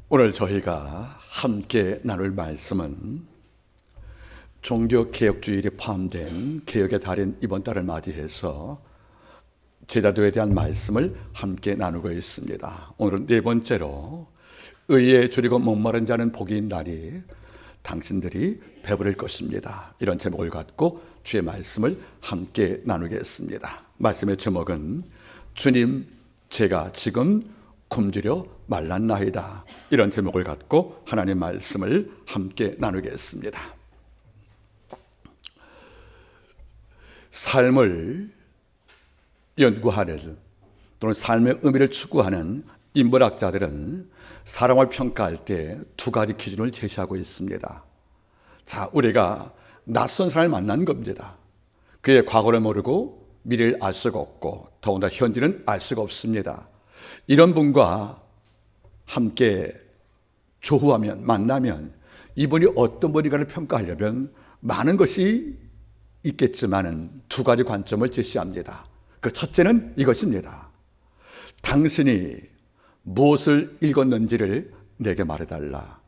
오늘 저희가 함께 나눌 말씀은 종교개혁주일이 포함된 개혁의 달인 이번 달을 맞이해서 제자도에 대한 말씀을 함께 나누고 있습니다. 오늘은 네 번째로 의에 줄이고 목마른 자는 복이 있나니 당신들이 배부를 것입니다. 이런 제목을 갖고 주의 말씀을 함께 나누겠습니다. 말씀의 제목은 주님, 제가 지금 굶주려 말랐나이다. 이런 제목을 갖고 하나님 말씀을 함께 나누겠습니다. 삶을 연구하는 또는 삶의 의미를 추구하는 인문학자들은 사람을 평가할 때 두 가지 기준을 제시하고 있습니다. 자, 우리가 낯선 사람을 만난 겁니다. 그의 과거를 모르고 미래를 알 수가 없고 더군다나 현재는 알 수가 없습니다. 이런 분과 함께 조후하면, 만나면 이분이 어떤 분인가를 평가하려면 많은 것이 있겠지만 두 가지 관점을 제시합니다. 그 첫째는 이것입니다. 당신이 무엇을 읽었는지를 내게 말해달라.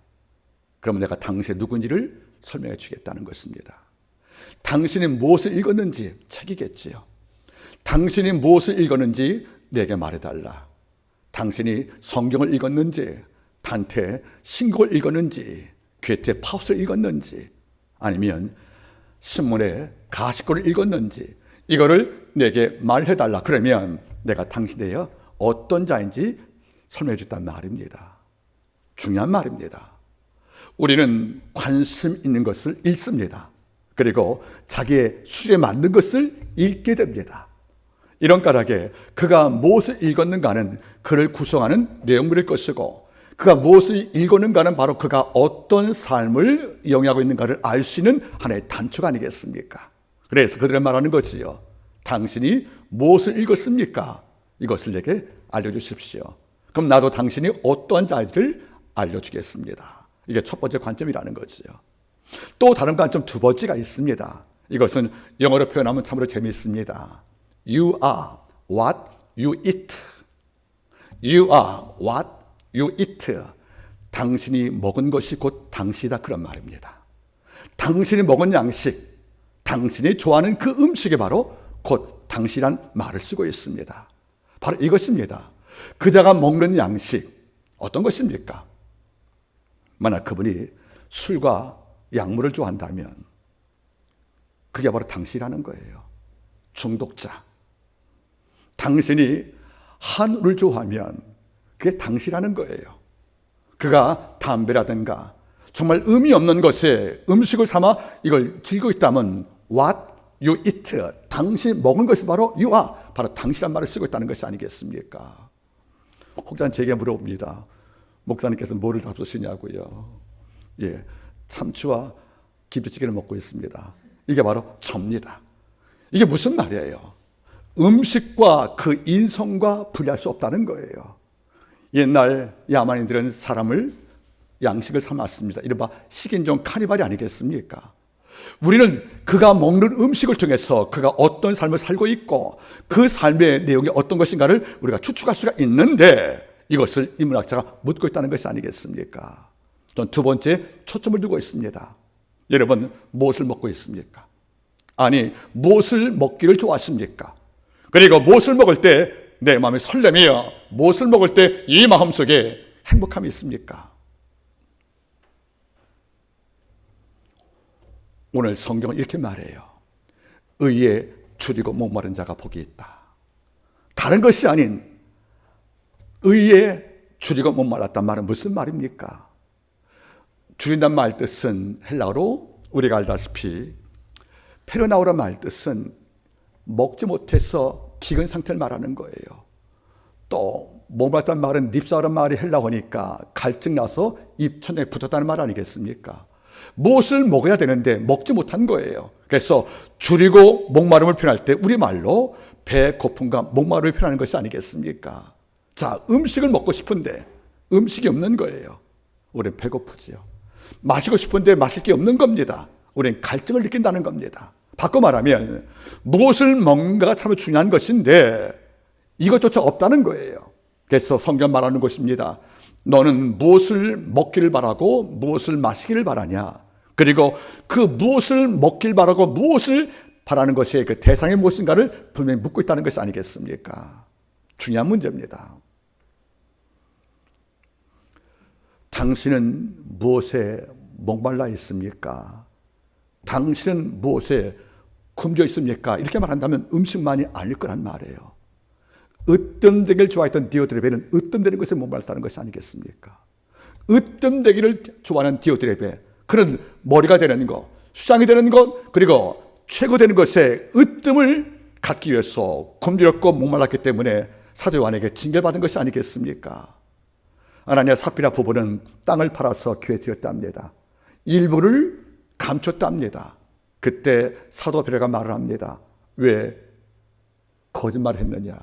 그러면 내가 당신이 누군지를 설명해 주겠다는 것입니다. 당신이 무엇을 읽었는지 책이겠지요. 당신이 무엇을 읽었는지 내게 말해달라. 당신이 성경을 읽었는지, 단테 신곡을 읽었는지, 괴테 파우스를 읽었는지, 아니면 신문의 가시글을 읽었는지 이거를 내게 말해달라. 그러면 내가 당신에 어떤 자인지 설명해 줬단 말입니다. 중요한 말입니다. 우리는 관심 있는 것을 읽습니다. 그리고 자기의 수에 맞는 것을 읽게 됩니다. 이런 까닭에 그가 무엇을 읽었는가는 그를 구성하는 내용물일 것이고, 그가 무엇을 읽었는가는 바로 그가 어떤 삶을 영위하고 있는가를 알 수 있는 하나의 단초가 아니겠습니까? 그래서 그들은 말하는 거지요. 당신이 무엇을 읽었습니까? 이것을 내게 알려주십시오. 그럼 나도 당신이 어떠한 자인지를 알려주겠습니다. 이게 첫 번째 관점이라는 거지요. 또 다른 관점 두 번째가 있습니다. 이것은 영어로 표현하면 참으로 재미있습니다. You are what you eat. You are what you eat. 당신이 먹은 것이 곧 당시다, 그런 말입니다. 당신이 먹은 양식, 당신이 좋아하는 그 음식이 바로 곧 당시란 말을 쓰고 있습니다. 바로 이것입니다. 그자가 먹는 양식 어떤 것입니까? 만약 그분이 술과 약물을 좋아한다면 그게 바로 당시라는 거예요. 중독자. 당신이 한우를 좋아하면 그게 당시라는 거예요. 그가 담배라든가 정말 의미 없는 것에 음식을 삼아 이걸 즐기고 있다면 what you eat, 당시 먹은 것이 바로 you are, 바로 당시란 말을 쓰고 있다는 것이 아니겠습니까? 혹자는 제게 물어봅니다. 목사님께서 뭐를 잡수시냐고요. 예, 참치와 김치찌개를 먹고 있습니다. 이게 바로 접니다. 이게 무슨 말이에요? 음식과 그 인성과 분리할 수 없다는 거예요. 옛날 야만인들은 사람을 양식을 삼았습니다. 이른바 식인종 카니발이 아니겠습니까? 우리는 그가 먹는 음식을 통해서 그가 어떤 삶을 살고 있고 그 삶의 내용이 어떤 것인가를 우리가 추측할 수가 있는데, 이것을 인문학자가 묻고 있다는 것이 아니겠습니까? 전 두 번째 초점을 두고 있습니다. 여러분, 무엇을 먹고 있습니까? 아니, 무엇을 먹기를 좋아하십니까? 그리고 무엇을 먹을 때 내 마음이 설렘이요, 무엇을 먹을 때 이 마음속에 행복함이 있습니까? 오늘 성경은 이렇게 말해요. 의에 줄이고 목마른 자가 복이 있다. 다른 것이 아닌 의에 줄이고 목말랐단 말은 무슨 말입니까? 줄인단 말 뜻은 헬라어로 우리가 알다시피 페르나우라 말 뜻은 먹지 못해서 기근 상태를 말하는 거예요. 또 목말랐다는 말은 닙사라는 말이 헬라어니까 갈증 나서 입천장에 붙었다는 말 아니겠습니까? 무엇을 먹어야 되는데 먹지 못한 거예요. 그래서 줄이고 목마름을 표현할 때 우리말로 배 고픔과 목마름을 표현하는 것이 아니겠습니까? 자, 음식을 먹고 싶은데 음식이 없는 거예요. 우리는 배고프지요. 마시고 싶은데 마실 게 없는 겁니다. 우리는 갈증을 느낀다는 겁니다. 바꿔 말하면 무엇을 먹는가가 참 중요한 것인데 이것조차 없다는 거예요. 그래서 성경 말하는 것입니다. 너는 무엇을 먹기를 바라고 무엇을 마시기를 바라냐? 그리고 그 무엇을 먹기를 바라고 무엇을 바라는 것이 그 대상이 무엇인가를 분명히 묻고 있다는 것이 아니겠습니까? 중요한 문제입니다. 당신은 무엇에 목말라 있습니까? 당신은 무엇에 굶겨 있습니까? 이렇게 말한다면 음식만이 아닐 거란 말이에요. 으뜸되기를 좋아했던 디오드레베는 으뜸되는 것에 목말랐다는 것이 아니겠습니까? 으뜸되기를 좋아하는 디오드레베, 그런 머리가 되는 것, 수장이 되는 것, 그리고 최고 되는 것에 으뜸을 갖기 위해서 굶주렸고 목말랐기 때문에 사도 요한에게 징계받은 것이 아니겠습니까? 아나니아 삽비라 부부는 땅을 팔아서 교회에 드렸답니다. 일부를 감췄답니다. 그때 사도 베드로가 말을 합니다. 왜 거짓말을 했느냐?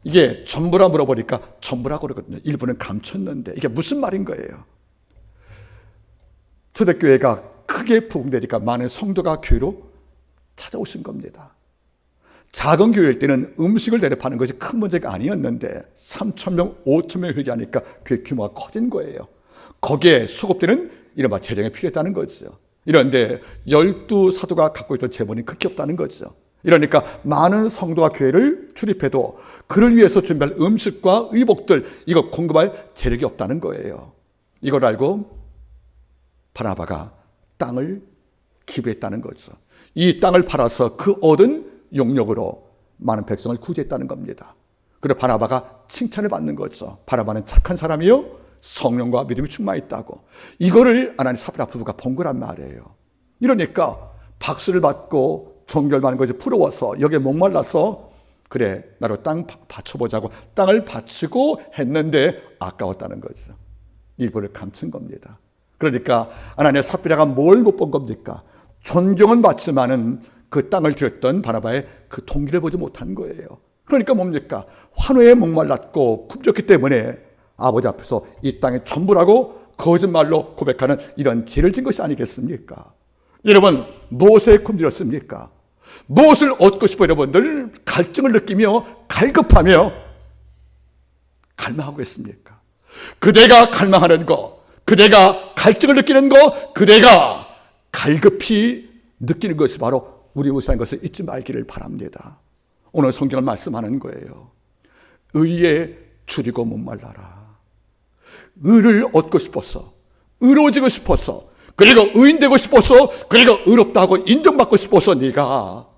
이게 전부라 물어보니까 전부라고 그러거든요. 일부는 감췄는데 이게 무슨 말인 거예요? 초대교회가 크게 부흥되니까 많은 성도가 교회로 찾아오신 겁니다. 작은 교회일 때는 음식을 대접하는 것이 큰 문제가 아니었는데 3,000명, 5,000명 회개하니까 교회 규모가 커진 거예요. 거기에 수급되는 이른바 재정이 필요했다는 거죠. 이런데 12사도가 갖고 있던 재본이 크게 없다는 거죠. 이러니까 많은 성도가 교회를 출입해도 그를 위해서 준비할 음식과 의복들, 이거 공급할 재력이 없다는 거예요. 이걸 알고 바나바가 땅을 기부했다는 거죠. 이 땅을 팔아서 그 얻은 용력으로 많은 백성을 구제했다는 겁니다. 그리고 바나바가 칭찬을 받는 거죠. 바나바는 착한 사람이요, 성령과 믿음이 충만했다고. 이거를 아나니 삽비라 부부가 본 거란 말이에요. 이러니까 박수를 받고 존경받는 것이 부러워서 여기에 목말라서 그래 나로 땅 바쳐보자고 땅을 바치고 했는데 아까웠다는 거죠. 일부를 감춘 겁니다. 그러니까 아나니아 삽비라가 뭘 못 본 겁니까? 존경은 받지만은 그 땅을 들였던 바나바의 그 동기를 보지 못한 거예요. 그러니까 뭡니까? 환호에 목말랐고 굶주렸기 때문에 아버지 앞에서 이 땅의 전부라고 거짓말로 고백하는 이런 죄를 진 것이 아니겠습니까? 여러분, 무엇에 굶주렸습니까? 무엇을 얻고 싶어 여러분들 갈증을 느끼며 갈급하며 갈망하고 있습니까? 그대가 갈망하는 것, 그대가 갈증을 느끼는 것, 그대가 갈급히 느끼는 것이 바로 우리 무사인 것을 잊지 말기를 바랍니다. 오늘 성경을 말씀하는 거예요. 의에 줄이고 목말라라. 의를 얻고 싶어서, 의로워지고 싶어서, 그리고 의인되고 싶어서, 그리고 의롭다고 인정받고 싶어서 네가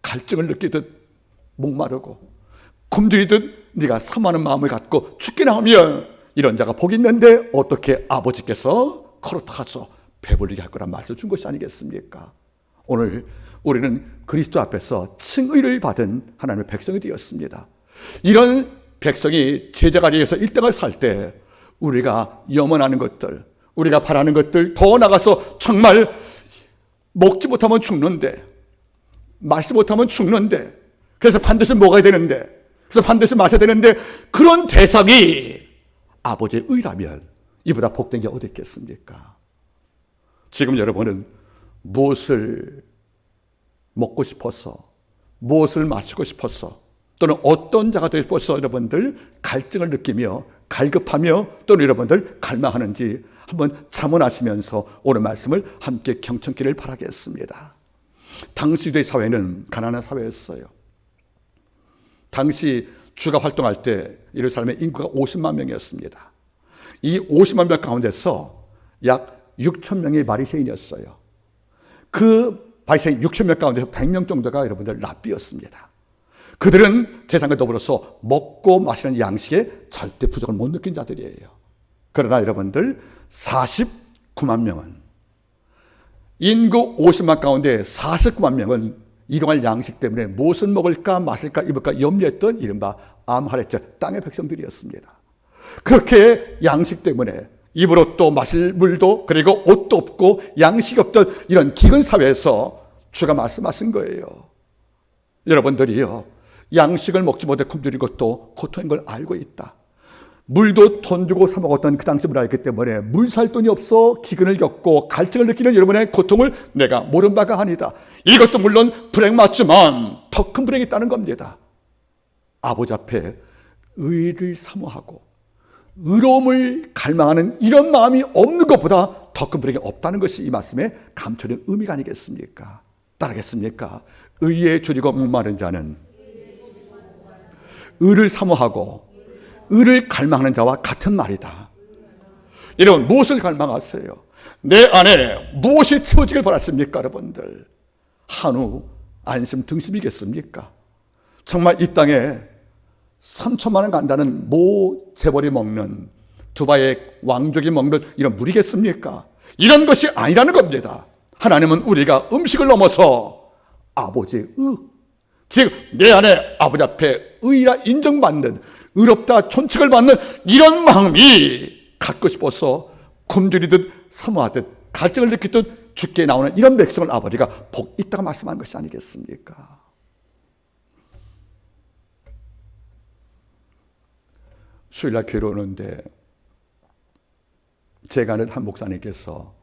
갈증을 느끼듯 목마르고 굶주리듯 네가 사모하는 마음을 갖고 죽기나 하면 이런 자가 복이 있는데 어떻게 아버지께서 거룩하죠 배불리게 할 거란 말씀을 준 것이 아니겠습니까? 오늘 우리는 그리스도 앞에서 칭의를 받은 하나님의 백성이 되었습니다. 이런 백성이 제자가 되어서 1등을 살 때 우리가 염원하는 것들, 우리가 바라는 것들, 더 나가서 정말 먹지 못하면 죽는데, 마시지 못하면 죽는데, 그래서 반드시 먹어야 되는데, 그래서 반드시 마셔야 되는데, 그런 대상이 아버지의 의라면 이보다 복된 게 어디 있겠습니까? 지금 여러분은 무엇을 먹고 싶어서, 무엇을 마시고 싶어서, 또는 어떤 자가 되고 싶어서 여러분들 갈증을 느끼며 갈급하며 또는 여러분들 갈망하는지 한번 자문하시면서 오늘 말씀을 함께 경청기를 바라겠습니다. 당시 유대 사회는 가난한 사회였어요. 당시 주가 활동할 때 예루살렘의 인구가 50만 명이었습니다. 이 50만 명 가운데서 약 6천 명이 바리새인이었어요. 그 바리새인 6천 명 가운데서 100명 정도가 여러분들 랍비였습니다. 그들은 세상과 더불어서 먹고 마시는 양식에 절대 부족을 못 느낀 자들이에요. 그러나 여러분들 49만 명은, 인구 50만 가운데 49만 명은 일용할 양식 때문에 무엇을 먹을까 마실까 입을까 염려했던 이른바 암하레처 땅의 백성들이었습니다. 그렇게 양식 때문에 입으로 또 마실 물도 그리고 옷도 없고 양식이 없던 이런 기근 사회에서 주가 말씀하신 거예요. 여러분들이요, 양식을 먹지 못해 굶주린 것도 고통인 걸 알고 있다. 물도 돈 주고 사 먹었던 그 당시 문화였기 때문에 물 살 돈이 없어 기근을 겪고 갈증을 느끼는 여러분의 고통을 내가 모른 바가 아니다. 이것도 물론 불행 맞지만 더 큰 불행이 있다는 겁니다. 아버지 앞에 의를 사모하고 의로움을 갈망하는 이런 마음이 없는 것보다 더 큰 불행이 없다는 것이 이 말씀의 감춰진 의미가 아니겠습니까? 따르겠습니까? 의에 줄이고 목마른 자는 의를 사모하고 의를 갈망하는 자와 같은 말이다. 여러분, 무엇을 갈망하세요? 내 안에 무엇이 채워지길 바랐습니까? 여러분들, 한우 안심 등심이겠습니까? 정말 이 땅에 3천만 원 간다는 모 재벌이 먹는, 두바이의 왕족이 먹는 이런 물이겠습니까? 이런 것이 아니라는 겁니다. 하나님은 우리가 음식을 넘어서 아버지의 의, 즉 내 안에 아버지 앞에 의라 인정받는, 의롭다 존칭을 받는 이런 마음이 갖고 싶어서 굶주리듯 사모하듯 갈증을 느끼듯 죽게 나오는 이런 백성을 아버지가 복 있다고 말씀한 것이 아니겠습니까? 수요일날 교회에 오는데 제가 아는 한 목사님께서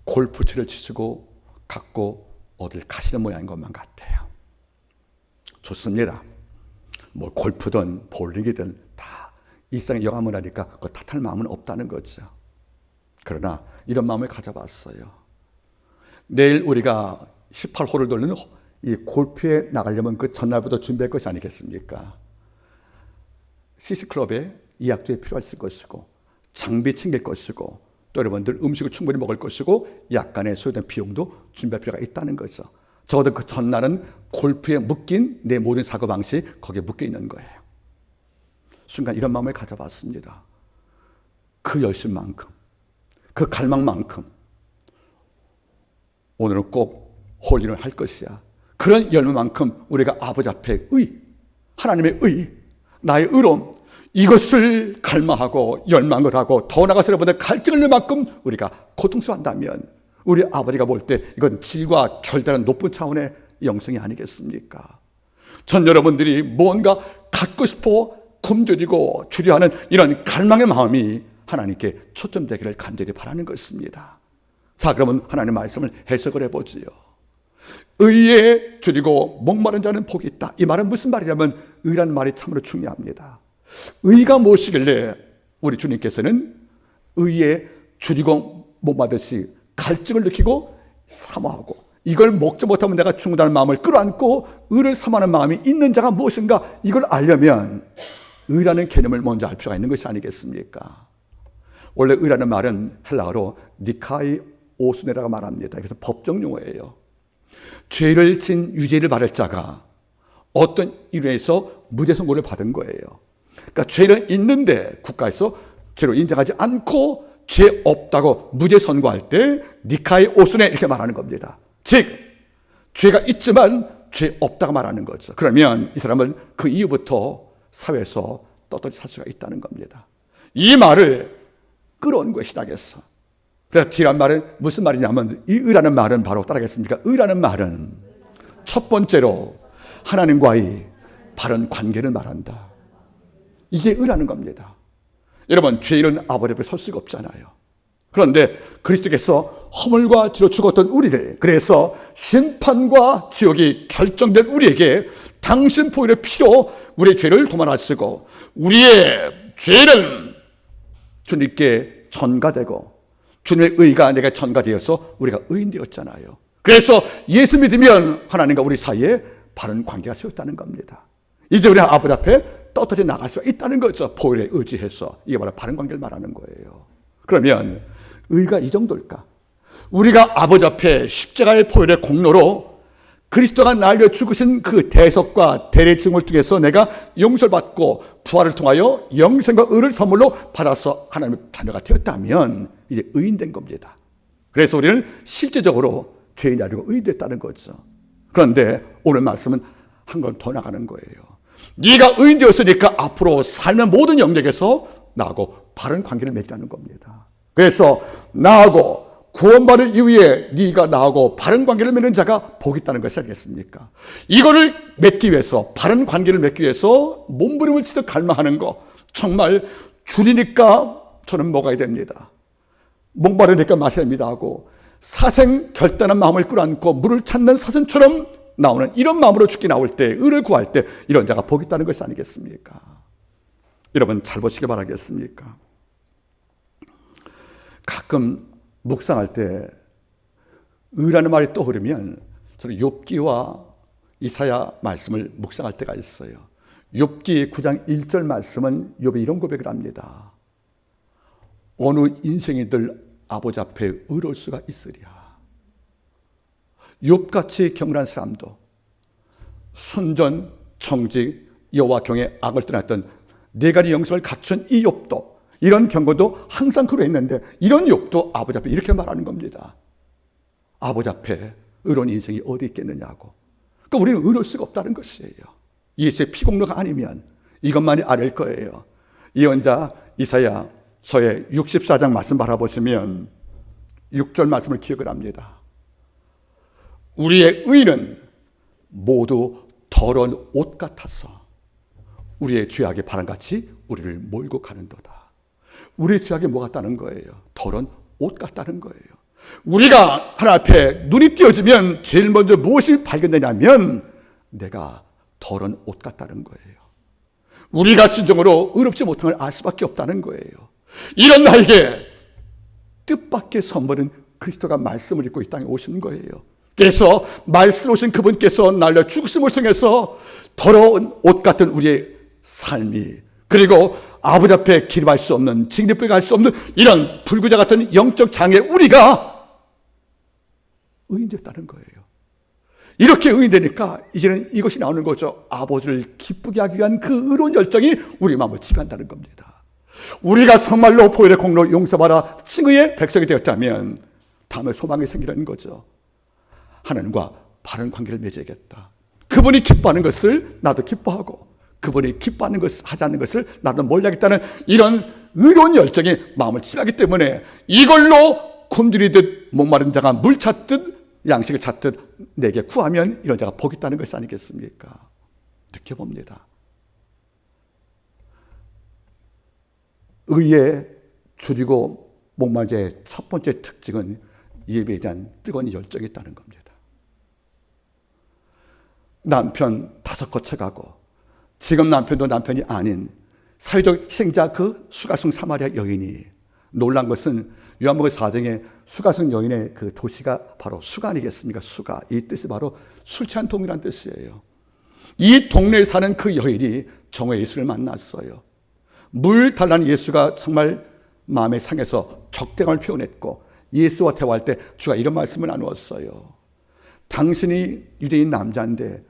골프채를 치시고 갖고 어딜 가시는 모양인 것만 같아요. 좋습니다. 뭐 골프든 볼링이든 다 일상의 영함을 하니까 그거 탓할 마음은 없다는 거죠. 그러나 이런 마음을 가져봤어요. 내일 우리가 18홀을 돌리는 이 골프에 나가려면 그 전날부터 준비할 것이 아니겠습니까? CC클럽에 예약조에 필요할 것이고, 장비 챙길 것이고, 또 여러분들 음식을 충분히 먹을 것이고, 약간의 소요된 비용도 준비할 필요가 있다는 거죠. 적어도 그 전날은 골프에 묶인 내 모든 사고방식이 거기에 묶여 있는 거예요. 순간 이런 마음을 가져봤습니다. 그 열심만큼, 그 갈망만큼 오늘은 꼭 홀인을 할 것이야. 그런 열망만큼 우리가 아버지 앞에 의, 하나님의 의, 나의 의로움, 이것을 갈망하고 열망을 하고 더 나아가서 여러분들 갈증을 낼 만큼 우리가 고통스러워한다면 우리 아버지가 볼 때 이건 질과 결단은 높은 차원의 영성이 아니겠습니까? 전 여러분들이 뭔가 갖고 싶어 굶주리고 주려하는 이런 갈망의 마음이 하나님께 초점되기를 간절히 바라는 것입니다. 자, 그러면 하나님의 말씀을 해석을 해보지요. 의에 줄이고 목마른 자는 복이 있다. 이 말은 무슨 말이냐면 의라는 말이 참으로 중요합니다. 의가 무엇이길래 우리 주님께서는 의에 줄이고 목마르듯이 갈증을 느끼고 사모하고 이걸 먹지 못하면 내가 죽는다는 마음을 끌어안고 의를 사모하는 마음이 있는 자가 무엇인가, 이걸 알려면 의라는 개념을 먼저 알 필요가 있는 것이 아니겠습니까? 원래 의라는 말은 헬라어로 니카이 오수네라고 말합니다. 그래서 법정 용어예요. 죄를 진 유죄를 받을 자가 어떤 이유에서 무죄 선고를 받은 거예요. 그러니까 죄는 있는데 국가에서 죄로 인정하지 않고 죄 없다고 무죄 선고할 때 니카이 오수네 이렇게 말하는 겁니다. 즉 죄가 있지만 죄 없다고 말하는 거죠. 그러면 이 사람은 그 이후부터 사회에서 떳떳이 살 수가 있다는 겁니다. 이 말을 끌어온 거예요, 시작에서. 그래서 뒤란 말은 무슨 말이냐면, 이 의라는 말은 바로 따라하겠습니까? 의라는 말은 첫 번째로 하나님과의 바른 관계를 말한다. 이게 의라는 겁니다. 여러분, 죄인은 아버지 앞에 설 수가 없잖아요. 그런데 그리스도께서 허물과 죄로 죽었던 우리를, 그래서 심판과 지옥이 결정된 우리에게 당신 보혈의 피로 우리의 죄를 도말하시고 우리의 죄는 주님께 전가되고 주님의 의가 내게 전가되어서 우리가 의인 되었잖아요. 그래서 예수 믿으면 하나님과 우리 사이에 바른 관계가 세웠다는 겁니다. 이제 우리 아버지 앞에 떳떳이 나갈 수 있다는 거죠. 보혈에 의지해서. 이게 바로 바른 관계를 말하는 거예요. 그러면 의가 이 정도일까? 우리가 아버지 앞에 십자가의 보혈의 공로로 그리스도가 날려 죽으신 그 대속과 대례증을 통해서 내가 용서를 받고 부활을 통하여 영생과 의를 선물로 받아서 하나님의 자녀가 되었다면 이제 의인 된 겁니다. 그래서 우리는 실제적으로 죄인이 아니고 의인 됐다는 거죠. 그런데 오늘 말씀은 한 걸 더 나가는 거예요. 네가 의인 되었으니까 앞으로 삶의 모든 영역에서 나하고 바른 관계를 맺자는 겁니다. 그래서 나하고 구원받을 이후에 네가 나하고 바른 관계를 맺는 자가 복이 있다는 것이 아니겠습니까? 이거를 맺기 위해서, 바른 관계를 맺기 위해서 몸부림을 치듯 갈망하는 거, 정말 줄이니까 저는 먹어야 됩니다, 목마르니까 마셔야 됩니다 하고 사생 결단한 마음을 끌어안고 물을 찾는 사슴처럼 나오는 이런 마음으로 죽게 나올 때, 의를 구할 때 이런 자가 복이 있다는 것이 아니겠습니까? 여러분 잘 보시기 바라겠습니까? 가끔 묵상할 때 의라는 말이 떠오르면 저는 욥기와 이사야 말씀을 묵상할 때가 있어요. 욥기 9장 1절 말씀은 욥이 이런 고백을 합니다. 어느 인생이들 아버지 앞에 의로울 수가 있으랴. 욥같이 경건한 사람도 순전, 정직, 여호와 경외 악을 떠났던 네 가지 영성을 갖춘 이 욥도, 이런 경고도 항상 그러했는데 이런 욥도 아버지 앞에 이렇게 말하는 겁니다. 아버지 앞에 의로운 인생이 어디 있겠느냐고. 그러니까 우리는 의로울 수가 없다는 것이에요. 예수의 피공로가 아니면 이것만이 아닐 거예요. 예언자 이사야서의 64장 말씀 바라보시면 6절 말씀을 기억을 합니다. 우리의 의는 모두 더러운 옷 같아서 우리의 죄악의 바람같이 우리를 몰고 가는도다. 우리의 죄악이 뭐 같다는 거예요? 더러운 옷 같다는 거예요. 우리가 하나님 앞에 눈이 띄어지면 제일 먼저 무엇이 발견되냐면 내가 더러운 옷 같다는 거예요. 우리가 진정으로 의롭지 못한 걸 알 수밖에 없다는 거예요. 이런 나에게 뜻밖의 선물은 그리스도가 말씀을 읽고 이 땅에 오신 거예요. 그래서 말씀 오신 그분께서 날려 죽으심을 통해서 더러운 옷 같은 우리의 삶이, 그리고 아버지 앞에 기립할 수 없는, 징립을 갈 수 없는 이런 불구자 같은 영적 장애, 우리가 의인됐다는 거예요. 이렇게 의인되니까 이제는 이것이 나오는 거죠. 아버지를 기쁘게 하기 위한 그 의로운 열정이 우리 마음을 지배한다는 겁니다. 우리가 정말로 보혈의 공로 용서받아 칭의의 백성이 되었다면 다음에 소망이 생기라는 거죠. 하나님과 바른 관계를 맺어야겠다. 그분이 기뻐하는 것을 나도 기뻐하고, 그분이 기뻐하는 것을 하지 않는 것을 나도 멀리하겠다는 이런 의로운 열정이 마음을 지배하기 때문에 이걸로 굶주리듯 목마른 자가 물 찾듯 양식을 찾듯 내게 구하면 이런 자가 복이 있다는 것이 아니겠습니까? 느껴봅니다. 의에 줄이고 목마른 자의 첫 번째 특징은 예배에 대한 뜨거운 열정이 있다는 겁니다. 남편 다섯 거쳐가고 지금 남편도 남편이 아닌 사회적 희생자 그 수가성 사마리아 여인이, 놀란 것은 요한복음 4장에 수가성 여인의 그 도시가 바로 수가 아니겠습니까? 수가, 이 뜻이 바로 술 취한 동이라는 뜻이에요. 이 동네에 사는 그 여인이 정오에 예수를 만났어요. 물 달라는 예수가 정말 마음에 상해서 적대감을 표현했고, 예수와 대화할 때 주가 이런 말씀을 나누었어요. 당신이 유대인 남자인데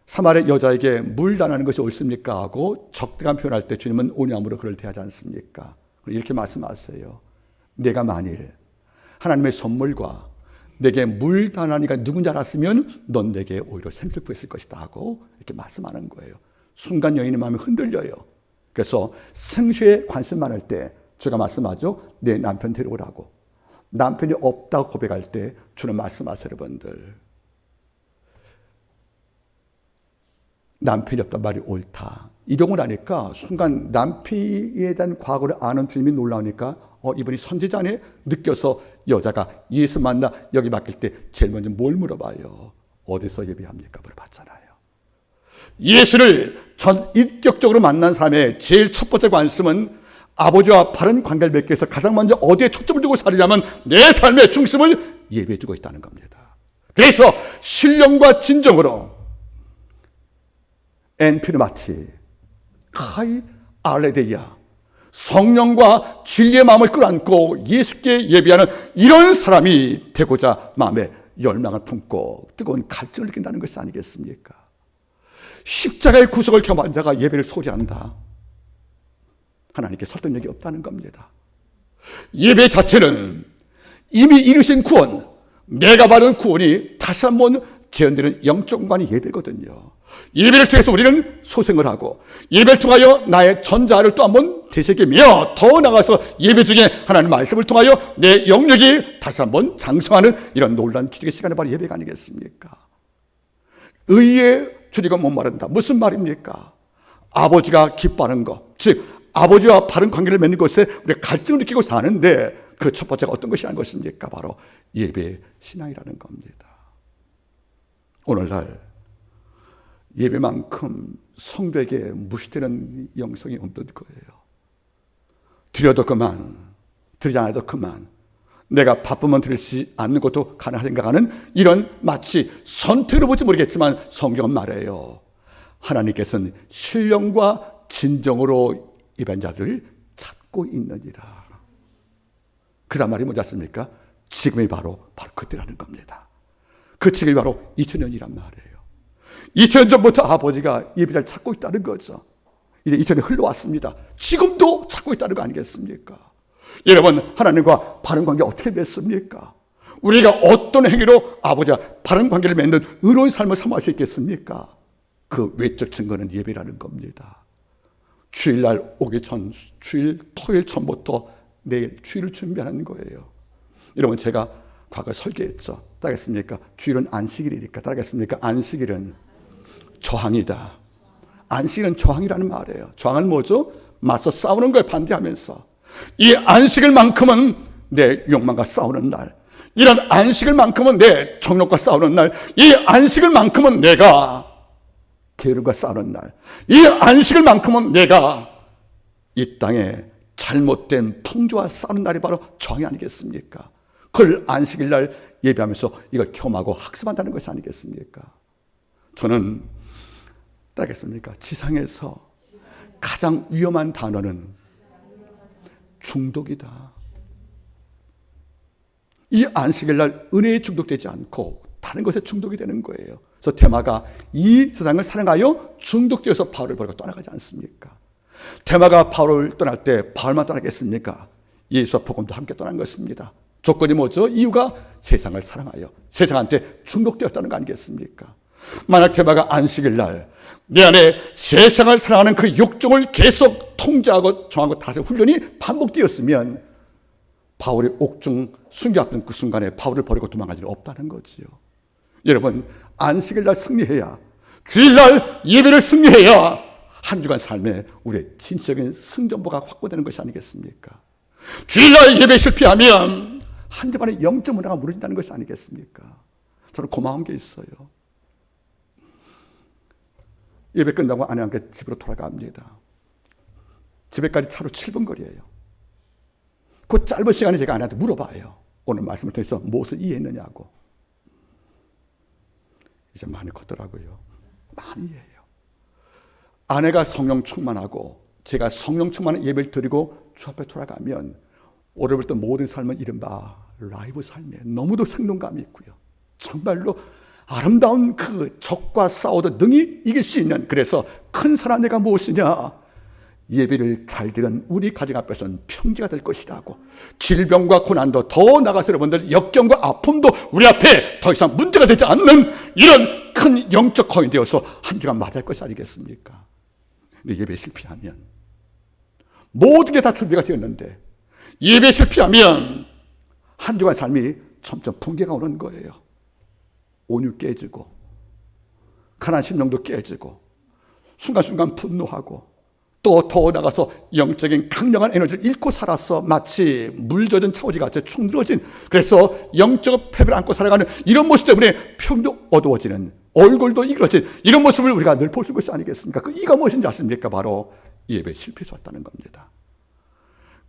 사마리아 여자에게 물 달라는 것이 옳습니까? 하고 적대감 표현할 때 주님은 온유함으로 그를 대하지 않습니까? 이렇게 말씀하세요. 내가 만일 하나님의 선물과 내게 물 달라니가 누군지 알았으면 넌 내게 오히려 생슬프했을 것이다 하고 이렇게 말씀하는 거예요. 순간 여인의 마음이 흔들려요. 그래서 생수에 관심 많을 때 주가 말씀하죠. 내 남편 데려오라고. 남편이 없다고 고백할 때 주는 말씀하세요. 여러분들, 남편이 없단 말이 옳다. 이런 걸 아니까 순간 남편에 대한 과거를 아는 주님이 놀라우니까 이분이 선지자네 느껴서 여자가 예수 만나 여기 맡길 때 제일 먼저 뭘 물어봐요? 어디서 예배합니까? 물어봤잖아요. 예수를 전 인격적으로 만난 사람의 제일 첫 번째 관심은 아버지와 바른 관계를 맺기 위해서 가장 먼저 어디에 초점을 두고 살리냐면 내 삶의 중심을 예배에 두고 있다는 겁니다. 그래서 신령과 진정으로 엔피르마티 카이 알레데이아, 성령과 진리의 마음을 끌어안고 예수께 예배하는 이런 사람이 되고자 마음에 열망을 품고 뜨거운 갈증을 느낀다는 것이 아니겠습니까? 십자가의 구속을 겸한 자가 예배를 소리한다. 하나님께 설득력이 없다는 겁니다. 예배 자체는 이미 이루신 구원, 내가 받은 구원이 다시 한번 재현되는 영적 공간이 예배거든요. 예배를 통해서 우리는 소생을 하고, 예배를 통하여 나의 전자를 또 한번 되새기며, 더 나아가서 예배 중에 하나님의 말씀을 통하여 내 영역이 다시 한번 장성하는 이런 놀라운 기적의 시간이 바로 예배가 아니겠습니까? 의에 줄이고 목마른다. 무슨 말입니까? 아버지가 기뻐하는 것, 즉 아버지와 바른 관계를 맺는 것에 우리가 갈증을 느끼고 사는데 그 첫 번째가 어떤 것이라는 것입니까? 바로 예배 신앙이라는 겁니다. 오늘날 예배만큼 성도에게 무시되는 영성이 없는 거예요. 드려도 그만, 드리지 않아도 그만, 내가 바쁘면 드리지 않는 것도 가능하신가 하는 이런 마치 선택으로 볼지 모르겠지만 성경은 말해요. 하나님께서는 신령과 진정으로 예배한 자들을 찾고 있느니라. 그 다음 말이 뭐지 않습니까? 지금이 바로 그때라는 겁니다. 그 지금이 바로 2000년이란 말이에요. 2000년 전부터 아버지가 예배자를 찾고 있다는 거죠. 이제 2000년이 흘러왔습니다. 지금도 찾고 있다는 거 아니겠습니까? 여러분, 하나님과 바른 관계 어떻게 맺습니까? 우리가 어떤 행위로 아버지와 바른 관계를 맺는 의로운 삶을 사모할 수 있겠습니까? 그 외적 증거는 예배라는 겁니다. 주일날 오기 전, 토요일 전부터 내일 주일을 준비하는 거예요. 여러분, 제가 과거 설계했죠. 따르겠습니까? 주일은 안식일이니까. 따르겠습니까? 안식일은 저항이다. 안식일은 저항이라는 말이에요. 저항은 뭐죠? 맞서 싸우는 거에 반대하면서. 이 안식일만큼은 내 욕망과 싸우는 날, 이런 안식일만큼은 내 정욕과 싸우는 날, 이 안식일만큼은 내가 게으름과 싸우는 날, 이 안식일만큼은 내가 이 땅에 잘못된 풍조와 싸우는 날이 바로 저항이 아니겠습니까? 그걸 안식일 날 예배하면서 이걸 경험하고 학습한다는 것이 아니겠습니까? 저는 따르겠습니까? 지상에서 가장 위험한 단어는 중독이다. 이 안식일 날 은혜에 중독되지 않고 다른 것에 중독이 되는 거예요. 그래서 데마가 이 세상을 사랑하여 중독되어서 바울을 버리고 떠나가지 않습니까? 데마가 바울을 떠날 때 바울만 떠나겠습니까? 예수와 복음도 함께 떠난 것입니다. 조건이 뭐죠? 이유가 세상을 사랑하여 세상한테 중독되었다는 거 아니겠습니까? 만약 데마가 안식일 날 내 안에 세상을 사랑하는 그 욕정을 계속 통제하고 정하고 다스리는 훈련이 반복되었으면 바울이 옥중 순교했던 그 순간에 바울을 버리고 도망갈 일은 없다는 거지요. 여러분, 안식일 날 승리해야, 주일날 예배를 승리해야 한 주간 삶에 우리의 진짜적인 승전보가 확보되는 것이 아니겠습니까? 주일날 예배 실패하면 한 주간의 영적 문화가 무너진다는 것이 아니겠습니까? 저는 고마운 게 있어요. 예배 끝나고 아내와 함께 집으로 돌아갑니다. 집에까지 차로 7분 거리예요. 그 짧은 시간에 제가 아내한테 물어봐요. 오늘 말씀을 통해서 무엇을 이해했느냐고. 이제 많이 컸더라고요. 많이 이해해요. 아내가 성령 충만하고 제가 성령 충만한 예배를 드리고 주 앞에 돌아가면 오늘부터 모든 삶은 이른바 라이브 삶이에요. 너무도 생동감이 있고요. 정말로 아름다운 그 적과 싸워도 능히 이길 수 있는, 그래서 큰 사랑내가 무엇이냐? 예배를 잘 드리는 우리 가정 앞에서는 평지가 될 것이라고. 질병과 고난도 더 나가서 여러분들 역경과 아픔도 우리 앞에 더 이상 문제가 되지 않는 이런 큰 영적 거인이 되어서 한 주간 맞이할 것이 아니겠습니까? 근데 예배 실패하면 모든 게 다 준비가 되었는데 예배 실패하면 한 주간 삶이 점점 붕괴가 오는 거예요. 온유 깨지고 가난한 심령도 깨지고 순간순간 분노하고 또 더 나가서 영적인 강력한 에너지를 잃고 살아서 마치 물 젖은 차오지같이 축 늘어진, 그래서 영적 패배를 안고 살아가는 이런 모습 때문에 평도 어두워지는, 얼굴도 이그러진 이런 모습을 우리가 늘 볼 수 있는 것이 아니겠습니까? 그 이가 무엇인지 아십니까? 바로 예배 실패에서 왔다는 겁니다.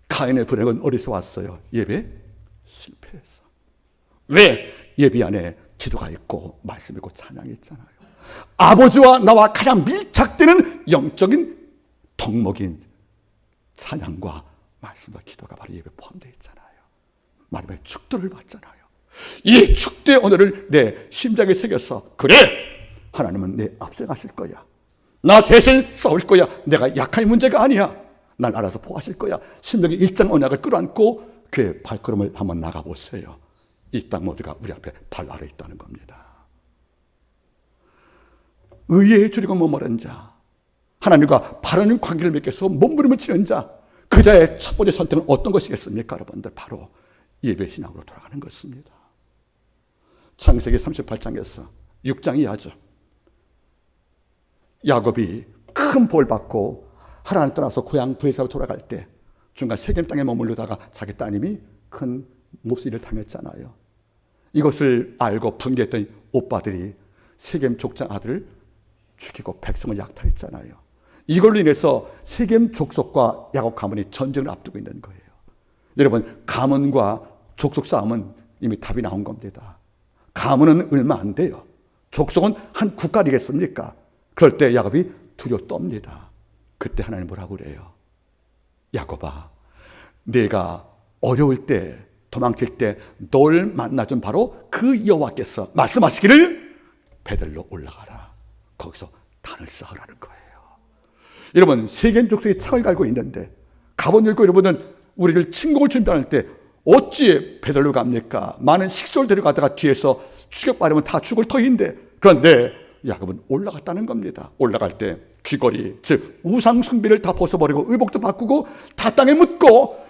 가인의 불행은 어디서 왔어요? 예배 실패에서. 왜? 예배 안에 기도가 있고 말씀이 있고 찬양이 있잖아요. 아버지와 나와 가장 밀착되는 영적인 덕목인 찬양과 말씀과 기도가 바로 예배에 포함되어 있잖아요. 마지막에 축도를 받잖아요. 이 축도의 오늘을 내 심장에 새겨서, 그래, 하나님은 내 앞서가실 거야. 나 대신 싸울 거야. 내가 약한 문제가 아니야. 날 알아서 보호하실 거야. 신명기 1장 언약을 끌어안고 그의 발걸음을 한번 나가보세요. 이 땅 모두가 우리 앞에 발 아래 있다는 겁니다. 의에 줄이고 머무른 자, 하나님과 바른 관계를 맺기 위해서 몸부림을 치는 자, 그 자의 첫 번째 선택은 어떤 것이겠습니까? 여러분들, 바로 예배 신앙으로 돌아가는 것입니다. 창세기 38장에서 6장 이하죠. 야곱이 큰 벌 받고 하나님 떠나서 고향 브에사로 돌아갈 때 중간 세겜 땅에 머물르다가 자기 따님이 큰 몹쓸 일을 당했잖아요. 이것을 알고 분개했던 오빠들이 세겜 족장 아들을 죽이고 백성을 약탈했잖아요. 이걸로 인해서 세겜 족속과 야곱 가문이 전쟁을 앞두고 있는 거예요. 여러분, 가문과 족속 싸움은 이미 답이 나온 겁니다. 가문은 얼마 안 돼요. 족속은 한 국가리겠습니까? 그럴 때 야곱이 두려워 떱니다. 그때 하나님 뭐라고 그래요? 야곱아, 네가 어려울 때, 도망칠 때 널 만나준 바로 그 여호와께서 말씀하시기를 베들로 올라가라. 거기서 단을 쌓으라는 거예요. 여러분, 세겜 족속이 창을 갈고 있는데 갑옷 입고 여러분은 우리를 침공을 준비할 때 어찌 베들로 갑니까? 많은 식솔 데려가다가 뒤에서 추격받으면 다 죽을 터인데, 그런데 야곱은 올라갔다는 겁니다. 올라갈 때 귀걸이, 즉 우상 숭배를 다 벗어버리고 의복도 바꾸고 다 땅에 묻고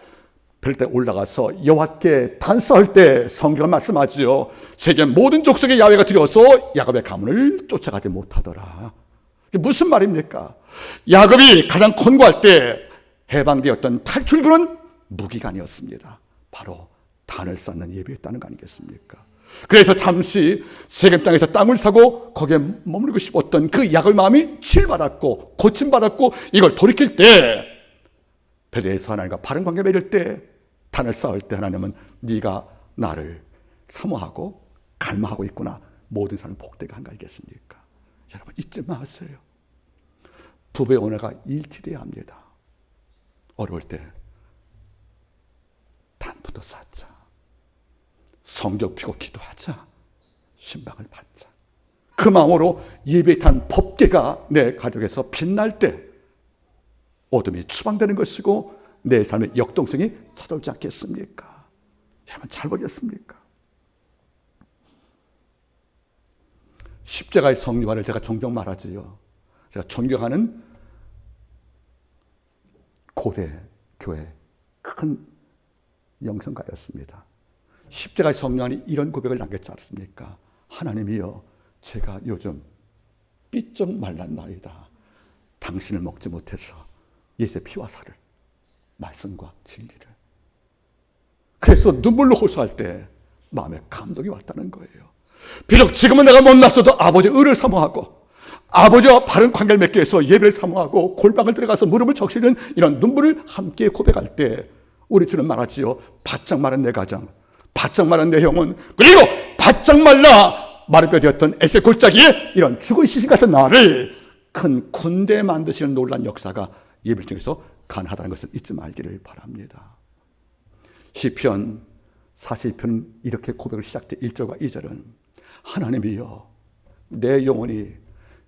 별 때 올라가서 여호와께 단 쌓을 때 성경은 말씀하지요. 세계 모든 족속의 야훼가 두려워서 야곱의 가문을 쫓아가지 못하더라. 이게 무슨 말입니까? 야곱이 가장 권고할 때 해방되었던 탈출구는 무기가 아니었습니다. 바로 단을 쌓는 예배였다는 거 아니겠습니까? 그래서 잠시 세겜 땅에서 땅을 사고 거기에 머무르고 싶었던 그 야곱의 마음이 치유받았고 고침받았고, 이걸 돌이킬 때 베델에서 하나님과 바른 관계 맺을 때, 단을 쌓을 때 하나님은 네가 나를 사모하고 갈망하고 있구나, 모든 사람은 복되게 한 거 아니겠습니까? 여러분, 잊지 마세요. 부부의 언어가 일치돼야 합니다. 어려울 때 단부터 쌓자, 성경 피고 기도하자, 신방을 받자. 그 마음으로 예배에 탄 법궤가 내 가족에서 빛날 때 어둠이 추방되는 것이고 내 삶의 역동성이 찾아오지 않겠습니까? 여러분, 잘 보겠습니까? 십자가의 성리화를 제가 종종 말하지요. 제가 존경하는 고대 교회 큰 영성가였습니다. 십자가의 성령이 이런 고백을 남겼지 않습니까? 하나님이여, 제가 요즘 삐쩍 말랐나이다. 당신을 먹지 못해서 예수의 피와 살을, 말씀과 진리를. 그래서 눈물로 호소할 때 마음에 감동이 왔다는 거예요. 비록 지금은 내가 못났어도 아버지의 의를 사모하고 아버지와 바른 관계를 맺기 위해서 예배를 사모하고 골방을 들어가서 무릎을 적시는 이런 눈물을 함께 고백할 때 우리 주는 말하지요. 바짝 마른 내 가정, 바짝 마른 내 영혼, 그리고 바짝 말라 마르뼈 되었던 에셀 골짜기에 이런 죽은 시신 같은 나를 큰 군대 만드시는 놀라운 역사가 예배를 통해서 가능하다는 것을 잊지 말기를 바랍니다. 시편 42편은 이렇게 고백을 시작돼 1절과 2절은 하나님이여, 내 영혼이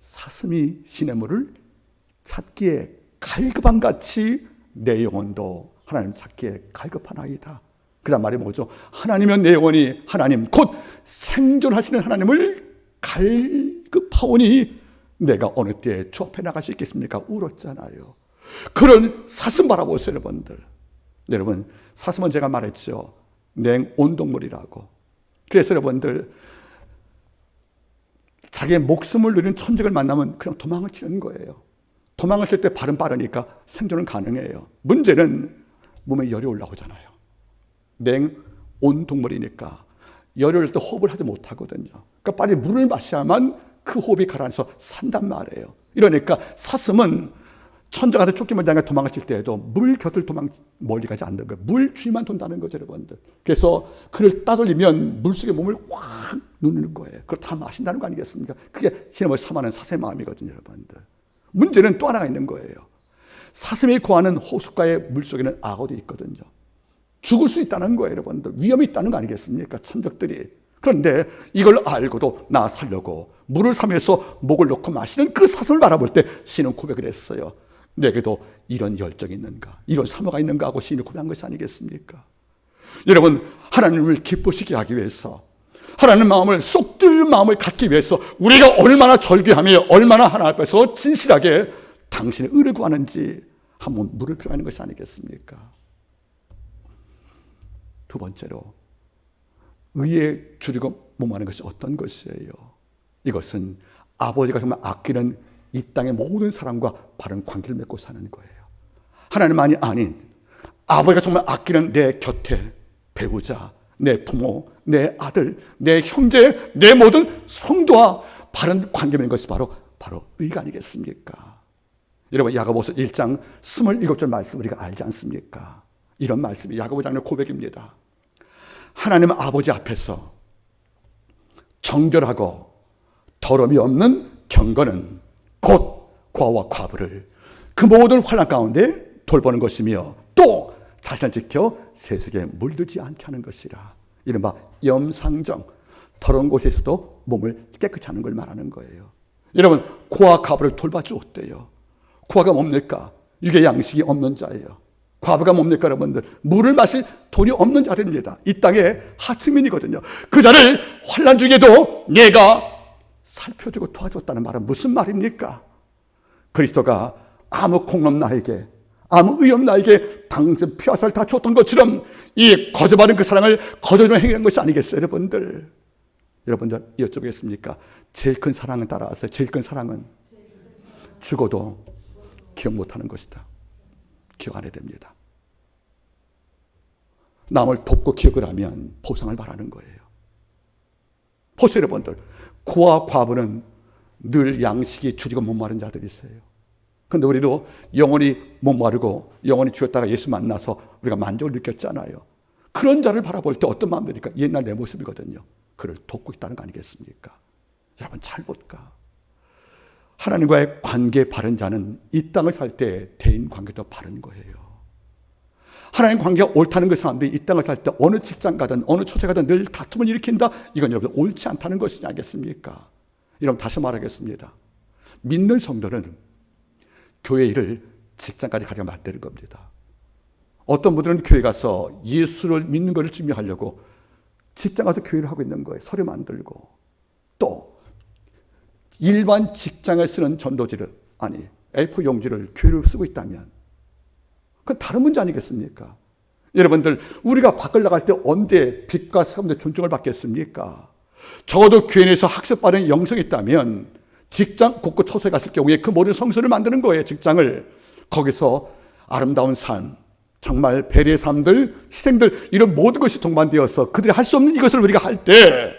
사슴이 시냇물을 찾기에 갈급한 같이 내 영혼도 하나님 찾기에 갈급하나이다. 그 다음 말이 뭐죠? 하나님은 내 영혼이 하나님 곧 생존하시는 하나님을 갈급하오니 내가 어느 때에 주 앞에 나갈 수 있겠습니까? 울었잖아요. 그런 사슴 바라보세요, 여러분들. 여러분, 사슴은 제가 말했죠. 냉온동물이라고. 그래서 여러분들, 자기의 목숨을 누리는 천적을 만나면 그냥 도망을 치는 거예요. 도망을 칠 때 발은 빠르니까 생존은 가능해요. 문제는 몸에 열이 올라오잖아요. 냉온동물이니까 열이 올 때 호흡을 하지 못하거든요. 그러니까 빨리 물을 마셔야만 그 호흡이 가라앉아서 산단 말이에요. 이러니까 사슴은 천적한테 쫓기면 당해 도망을 칠 때에도 물 곁을 멀리 가지 않는 거예요. 물 주위만 돈다는 거죠, 여러분들. 그래서 그를 따돌리면 물속에 몸을 확 누르는 거예요. 그걸 다 마신다는 거 아니겠습니까? 그게 신음을 삼하는 사슴의 마음이거든요, 여러분들. 문제는 또 하나가 있는 거예요. 사슴이 구하는 호숫가의 물속에는 악어도 있거든요. 죽을 수 있다는 거예요, 여러분들. 위험이 있다는 거 아니겠습니까? 천적들이. 그런데 이걸 알고도 나 살려고 물을 삼해서 목을 놓고 마시는 그 사슴을 바라볼 때 신은 고백을 했어요. 내게도 이런 열정이 있는가, 이런 사모가 있는가 하고 신이 고백한 것이 아니겠습니까? 여러분, 하나님을 기쁘시게 하기 위해서, 하나님 마음을 쏙 들 마음을 갖기 위해서 우리가 얼마나 절규하며 얼마나 하나님 앞에서 진실하게 당신의 의를 구하는지 한번 물을 필요하는 것이 아니겠습니까? 두 번째로, 의에 줄이고 목마는 것이 어떤 것이에요? 이것은 아버지가 정말 아끼는 이 땅의 모든 사람과 바른 관계를 맺고 사는 거예요. 하나님만이 아닌 아버지가 정말 아끼는 내 곁에 배우자, 내 부모, 내 아들, 내 형제, 내 모든 성도와 바른 관계 맺는 것이 바로 바로 의가 아니겠습니까? 여러분, 야고보서 1장 27절 말씀 우리가 알지 않습니까? 이런 말씀이 야고보 장로의 고백입니다. 하나님 아버지 앞에서 정결하고 더러움이 없는 경건은 곧 고아와 과부를 그 모든 환난 가운데 돌보는 것이며 또 자신을 지켜 세속에 물들지 않게 하는 것이라. 이른바 염상정, 더러운 곳에서도 몸을 깨끗이 하는 걸 말하는 거예요. 여러분, 고아 과부를 돌봐주었대요. 고아가 뭡니까? 육의 양식이 없는 자예요. 과부가 뭡니까 여러분들? 물을 마실 돈이 없는 자들입니다. 이 땅의 하층민이거든요. 그 자를 환난 중에도 내가 살펴주고 도와줬다는 말은 무슨 말입니까? 그리스도가 아무 공로 나에게, 아무 의 없는 나에게 당신 피와 살을 다 줬던 것처럼 이 거저받은 그 사랑을 거저주는 행위한 것이 아니겠어요, 여러분들? 여러분들 여쭤보겠습니까? 제일 큰 사랑은 따라하세요. 제일 큰 사랑은 죽어도 기억 못하는 것이다. 기억 안 해야 됩니다. 남을 돕고 기억을 하면 보상을 바라는 거예요. 보세요, 여러분들. 고아 과부는 늘 양식이 줄이고 목마른 자들이세요. 그런데 우리도 영원히 목마르고 영원히 죽었다가 예수 만나서 우리가 만족을 느꼈잖아요. 그런 자를 바라볼 때 어떤 마음이 드니까 옛날 내 모습이거든요. 그를 돕고 있다는 거 아니겠습니까? 여러분 잘 볼까? 하나님과의 관계 바른 자는 이 땅을 살 때 대인 관계도 바른 거예요. 하나님 관계가 옳다는 그 사람들이 이 땅을 살 때 어느 직장 가든 어느 처제 가든 늘 다툼을 일으킨다. 이건 여러분 옳지 않다는 것이지 않겠습니까? 여러분 다시 말하겠습니다. 믿는 성도는 교회 일을 직장까지 가져가 만드는 겁니다. 어떤 분들은 교회 가서 예수를 믿는 것을 증명하려고 직장 가서 교회를 하고 있는 거예요. 서류 만들고. 또 일반 직장에 쓰는 전도지를, 아니 A4 용지를 교회로 쓰고 있다면 그건 다른 문제 아니겠습니까? 여러분들, 우리가 밖을 나갈 때 언제 빛과 사람들의 존중을 받겠습니까? 적어도 교회 내에서 학습받은 영성이 있다면 직장 곳곳 처소에 갔을 경우에 그 모든 성소를 만드는 거예요. 직장을. 거기서 아름다운 삶, 정말 배려의 삶들, 희생들, 이런 모든 것이 동반되어서 그들이 할 수 없는 이것을 우리가 할 때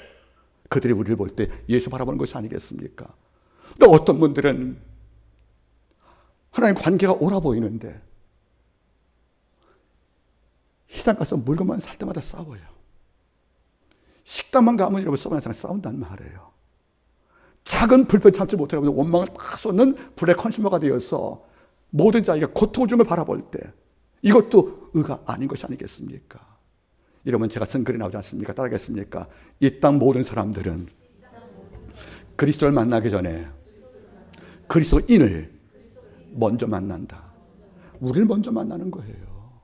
그들이 우리를 볼 때 예수 바라보는 것이 아니겠습니까? 또 어떤 분들은 하나님 관계가 옳아 보이는데 시장 가서 물건만 살 때마다 싸워요. 식당만 가면 여러분 서로 항상 싸운단 말이에요. 작은 불편 참지 못하고 원망을 다 쏟는 블랙 컨슈머가 되어서 모든 자에게 고통을 주는 걸 바라볼 때 이것도 의가 아닌 것이 아니겠습니까? 이러면 제가 쓴 글이 나오지 않습니까? 따라하겠습니까? 이 땅 모든 사람들은 그리스도를 만나기 전에 그리스도인을 먼저 만난다. 우리를 먼저 만나는 거예요.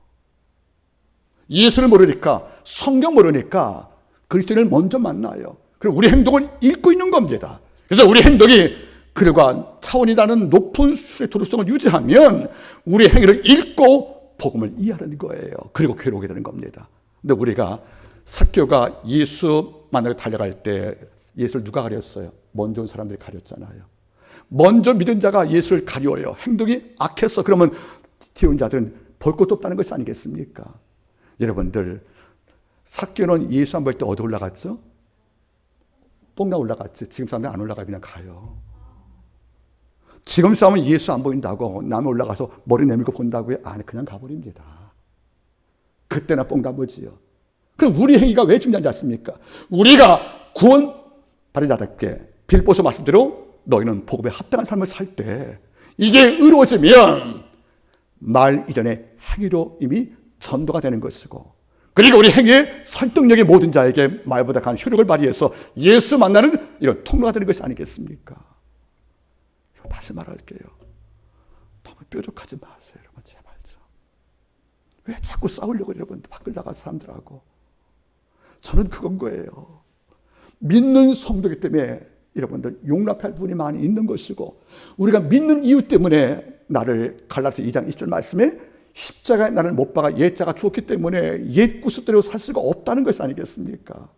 예수를 모르니까, 성경 모르니까 그리스도인을 먼저 만나요. 그리고 우리 행동을 읽고 있는 겁니다. 그래서 우리 행동이 그들과 차원이 다른 높은 수의 도덕성을 유지하면 우리 행위를 읽고 복음을 이해하는 거예요. 그리고 교회로 오게 되는 겁니다. 근데 우리가 삭개오가 예수 만나러 달려갈 때 예수를 누가 가렸어요? 먼저 온 사람들이 가렸잖아요. 먼저 믿은 자가 예수를 가려워요. 행동이 악했어. 그러면 뒤에 온 자들은 볼 것도 없다는 것이 아니겠습니까? 여러분들, 삭개오는 예수 안 볼 때 어디 올라갔죠? 뽕나 올라갔지. 지금 사람들 안 올라가 그냥 가요. 지금 사람은 예수 안 보인다고 남에 올라가서 머리 내밀고 본다고요? 아니, 그냥 가버립니다. 그때나 뽕나보지요. 그럼 우리 행위가 왜 중요한지 아십니까? 우리가 구원 받은 자답게 빌보서 말씀대로 너희는 복음에 합당한 삶을 살 때 이게 의로워지면 말 이전에 행위로 이미 전도가 되는 것이고, 그리고 우리 행위의 설득력이 모든 자에게 말보다 강한 효력을 발휘해서 예수 만나는 이런 통로가 되는 것이 아니겠습니까? 다시 말할게요. 너무 뾰족하지 마세요, 여러분. 제발 좀. 왜 자꾸 싸우려고 여러분 밖을 나가서 사람들하고. 저는 그건 거예요. 믿는 성도이기 때문에 여러분들 용납할 분이 많이 있는 것이고, 우리가 믿는 이유 때문에 나를 갈라디아서 2장 20절 말씀에 십자가에 나를 못 박아 옛자가 죽었기 때문에 옛 구습대로 살 수가 없다는 것이 아니겠습니까?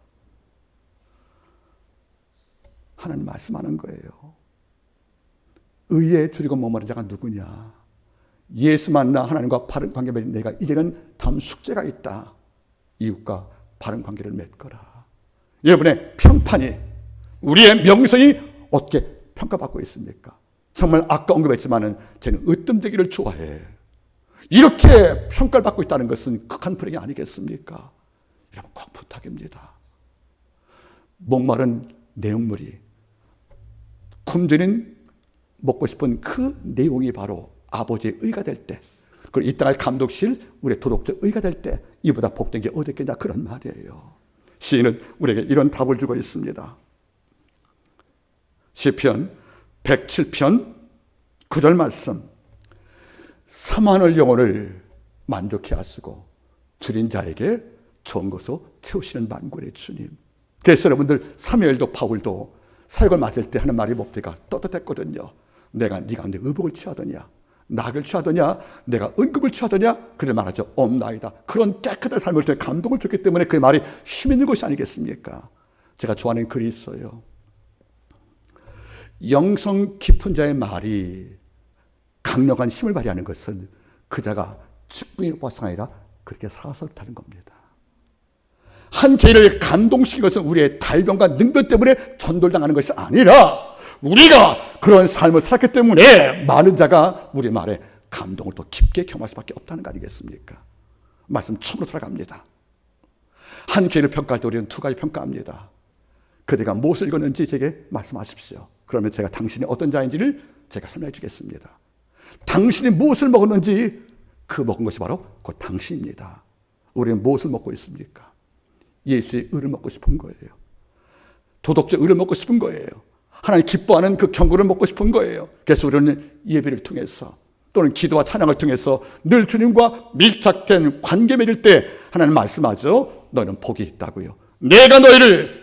하나님 말씀하는 거예요. 의에 줄이고 머무는 자가 누구냐? 예수 만나 하나님과 바른 관계 맺은 내가 이제는 다음 숙제가 있다. 이웃과 바른 관계를 맺거라. 여러분의 평판이, 우리의 명성이 어떻게 평가받고 있습니까? 정말 아까 언급했지만은 쟤는 으뜸되기를 좋아해. 이렇게 평가를 받고 있다는 것은 극한 불행이 아니겠습니까? 여러분 꼭 부탁입니다. 목마른 내용물이 굶주린 먹고 싶은 그 내용이 바로 아버지의 의가 될 때, 그리고 이 땅을 감독실 우리의 도덕적 의가 될 때 이보다 복된 게 어디 있겠냐, 그런 말이에요. 시인은 우리에게 이런 답을 주고 있습니다. 시편 107편 9절 말씀. 사모하는 영혼을 만족해 하시고 줄인 자에게 좋은 것으로 채우시는 만군의 주님. 그래서 여러분들 사무엘도 바울도 사역을 맡을 때 하는 말이 뭡니까? 떳떳했거든요. 내가 네 가운데 의복을 취하더냐, 낙을 취하더냐, 내가 은급을 취하더냐, 그를 말하죠. 없나이다. 그런 깨끗한 삶을 통해 감동을 줬기 때문에 그 말이 힘있는 것이 아니겠습니까? 제가 좋아하는 글이 있어요. 영성 깊은 자의 말이 강력한 힘을 발휘하는 것은 그 자가 직분이 높아서가 아니라 그렇게 살아서 그렇다는 겁니다. 한 개를 감동시킨 것은 우리의 달병과 능변 때문에 전돌당하는 것이 아니라 우리가 그런 삶을 살았기 때문에 많은 자가 우리 말에 감동을 또 깊게 경험할 수밖에 없다는 거 아니겠습니까? 말씀 처음으로 돌아갑니다. 한 개를 평가할 때 우리는 두 가지 평가합니다. 그대가 무엇을 읽었는지 제게 말씀하십시오. 그러면 제가 당신이 어떤 자인지를 제가 설명해 주겠습니다. 당신이 무엇을 먹었는지 그 먹은 것이 바로 그 당신입니다. 우리는 무엇을 먹고 있습니까? 예수의 의를 먹고 싶은 거예요. 도덕적 의를 먹고 싶은 거예요. 하나님 기뻐하는 그 경고를 먹고 싶은 거예요. 그래서 우리는 예배를 통해서 또는 기도와 찬양을 통해서 늘 주님과 밀착된 관계 맺을 때 하나님 말씀하죠. 너는 복이 있다고요. 내가 너희를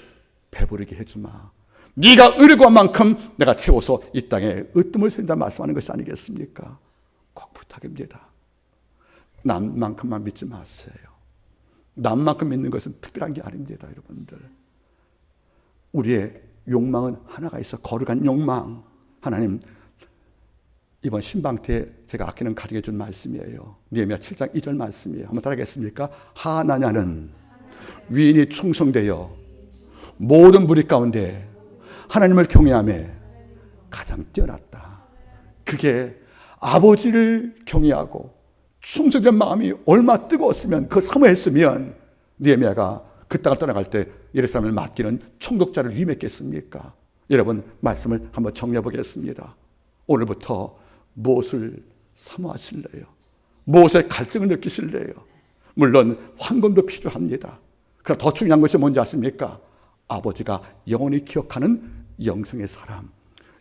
배부르게 해주마. 네가 의를 구한 만큼 내가 채워서 이 땅에 으뜸을 세운다 말씀하는 것이 아니겠습니까? 꼭 부탁입니다. 남만큼만 믿지 마세요. 남만큼 믿는 것은 특별한 게 아닙니다, 여러분들. 우리의 욕망은 하나가 있어. 거룩한 욕망. 하나님 이번 신방 때 제가 아끼는 가르쳐 준 말씀이에요. 느헤미야 7장 2절 말씀이에요. 한번 따라하겠습니까? 하나냐는 위인이 충성되어 모든 무리 가운데 하나님을 경외하며 가장 뛰어났다. 그게 아버지를 경외하고 충성된 마음이 얼마나 뜨거웠으면, 그 사모했으면 느헤미야가 그 땅을 떠나갈 때 예루살렘을 맡기는 총독자를 위임했겠습니까? 여러분 말씀을 한번 정리해 보겠습니다. 오늘부터 무엇을 사모하실래요? 무엇에 갈증을 느끼실래요? 물론 황금도 필요합니다. 그러나 더 중요한 것이 뭔지 아십니까? 아버지가 영원히 기억하는 영성의 사람,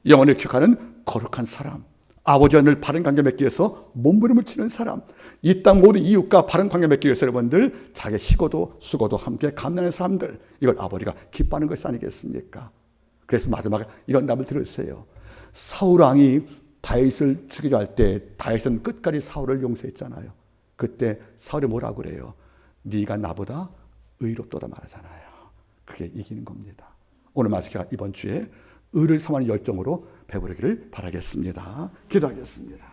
영원히 기억하는 거룩한 사람, 아버지와 늘 바른 관계 맺기 위해서 몸부림을 치는 사람, 이 땅 모든 이웃과 바른 관계 맺기 위해서 여러분들 자기 희고도 수고도 함께 감당하는 사람들, 이걸 아버지가 기뻐하는 것이 아니겠습니까? 그래서 마지막에 이런 답을 들으세요. 사울 왕이 다윗을 죽이려 할 때 다윗은 끝까지 사울을 용서했잖아요. 그때 사울이 뭐라고 그래요? 네가 나보다 의롭도다 말하잖아요. 그게 이기는 겁니다. 오늘 말씀과 이번 주에 의를 삼하는 열정으로 배부르기를 바라겠습니다. 기도하겠습니다.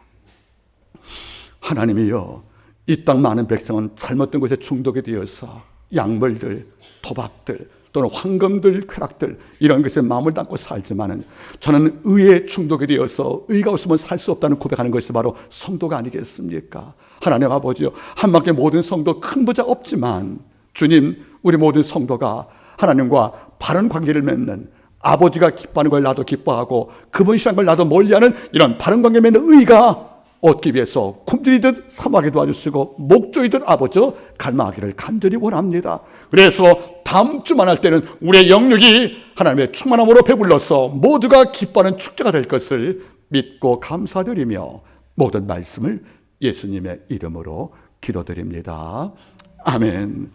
하나님이여, 이 땅 많은 백성은 잘못된 것에 중독이 되어서 약물들, 도박들, 또는 황금들, 쾌락들, 이런 것에 마음을 담고 살지만은 저는 의에 중독이 되어서 의가 없으면 살 수 없다는 고백하는 것이 바로 성도가 아니겠습니까? 하나님 아버지요, 한밖에 모든 성도 큰 부자 없지만 주님, 우리 모든 성도가 하나님과 바른 관계를 맺는, 아버지가 기뻐하는 걸 나도 기뻐하고 그분이 싫어하는 걸 나도 멀리하는 이런 바른 관계 맺는 의가 얻기 위해서 굶주리듯 사모하게 도와주시고 목조이듯 아버지 갈망하기를 간절히 원합니다. 그래서 다음 주만 할 때는 우리의 영역이 하나님의 충만함으로 배불러서 모두가 기뻐하는 축제가 될 것을 믿고 감사드리며 모든 말씀을 예수님의 이름으로 기도드립니다. 아멘.